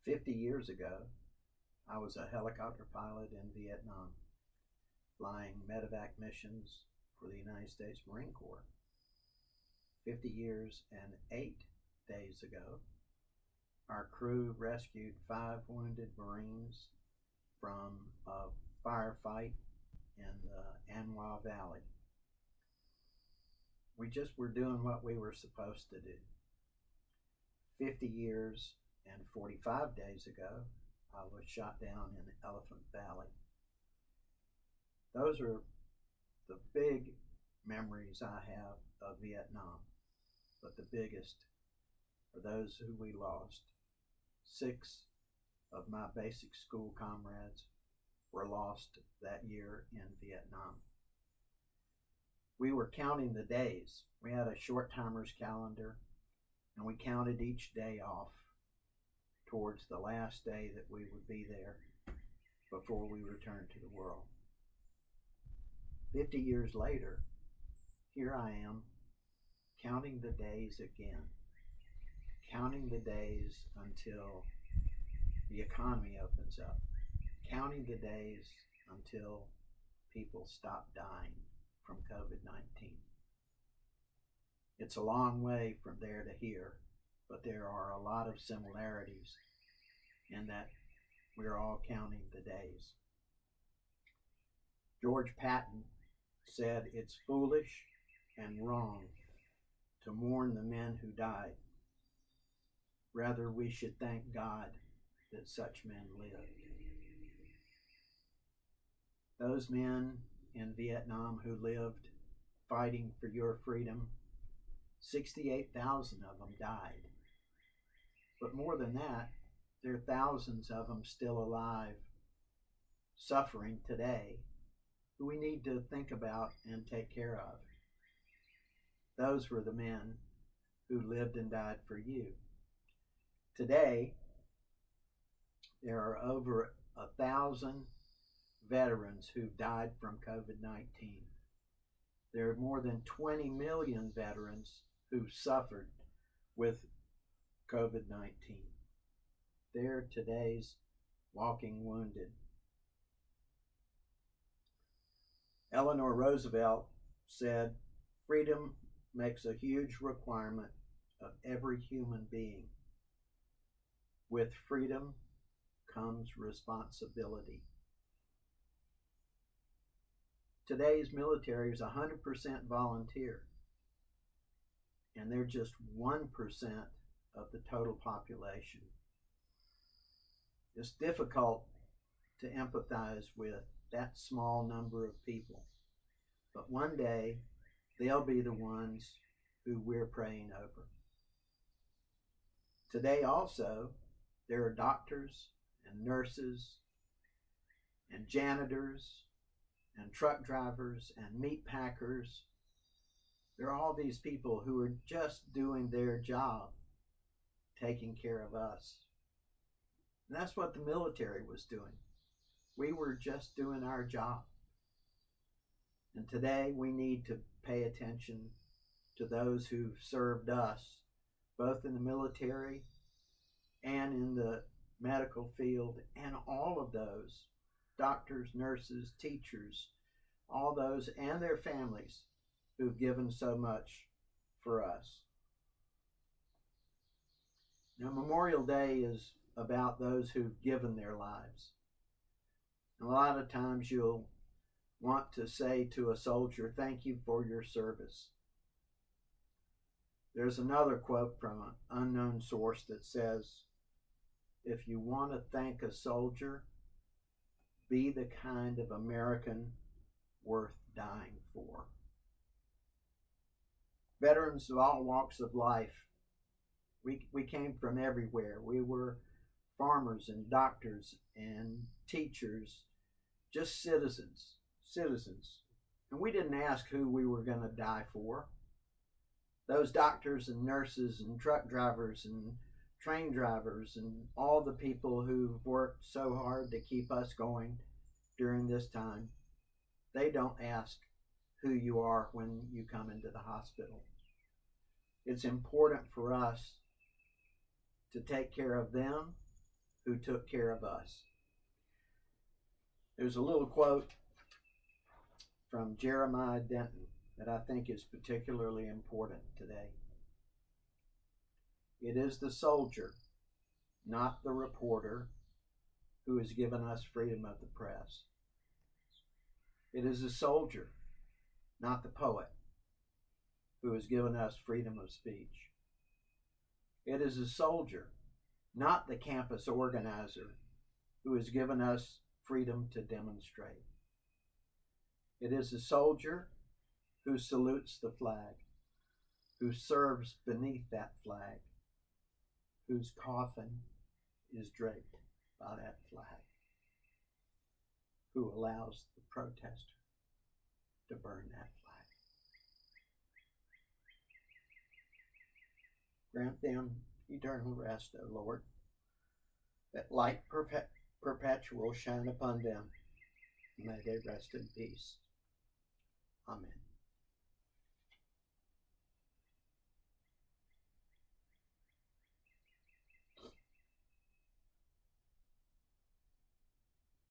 50 years ago, I was a helicopter pilot in Vietnam, flying medevac missions for the United States Marine Corps. 50 years and 8 days ago, our crew rescued 5 wounded Marines from a firefight in the Anhua Valley. We just were doing what we were supposed to do. 50 years and 45 days ago, I was shot down in Elephant Valley. Those are the big memories I have of Vietnam, but the biggest are those who we lost. 6 of my basic school comrades were lost that year in Vietnam. We were counting the days. We had a short timers calendar, and we counted each day off towards the last day that we would be there before we returned to the world. 50 years later, here I am, counting the days again, counting the days until the economy opens up, counting the days until people stop dying from COVID-19. It's a long way from there to here, but there are a lot of similarities in that we're all counting the days. George Patton said it's foolish and wrong to mourn the men who died. Rather, we should thank God that such men lived. Those men in Vietnam who lived fighting for your freedom, 68,000 of them died. But more than that, there are thousands of them still alive, suffering today, who we need to think about and take care of. Those were the men who lived and died for you. Today, there are over 1,000 veterans who've died from COVID-19. There are more than 20 million veterans who suffered with COVID-19. They're today's walking wounded. Eleanor Roosevelt said, "Freedom makes a huge requirement of every human being. With freedom comes responsibility." Today's military is 100% volunteer, and they're just 1% of the total population. It's difficult to empathize with that small number of people, but one day they'll be the ones who we're praying over. Today also, there are doctors and nurses and janitors and truck drivers and meat packers. There are all these people who are just doing their job, taking care of us. And that's what the military was doing. We were just doing our job. And today we need to pay attention to those who've served us, both in the military and in the medical field, and all of those doctors, nurses, teachers, all those and their families who've given so much for us. Now, Memorial Day is about those who've given their lives. A lot of times you'll want to say to a soldier, "Thank you for your service." There's another quote from an unknown source that says, "If you want to thank a soldier, be the kind of American worth dying for." Veterans of all walks of life, we came from everywhere. We were farmers and doctors and teachers, just citizens. And we didn't ask who we were going to die for. Those doctors and nurses and truck drivers and train drivers and all the people who've worked so hard to keep us going during this time, they don't ask who you are when you come into the hospital. It's important for us to take care of them who took care of us. There's a little quote from Jeremiah Denton that I think is particularly important today. It is the soldier, not the reporter, who has given us freedom of the press. It is the soldier, not the poet, who has given us freedom of speech. It is the soldier, not the campus organizer, who has given us freedom to demonstrate. It is the soldier who salutes the flag, who serves beneath that flag, whose coffin is draped by that flag, who allows the protester to burn that flag. Grant them eternal rest, O Lord, that light perpetual shine upon them. May they rest in peace. Amen.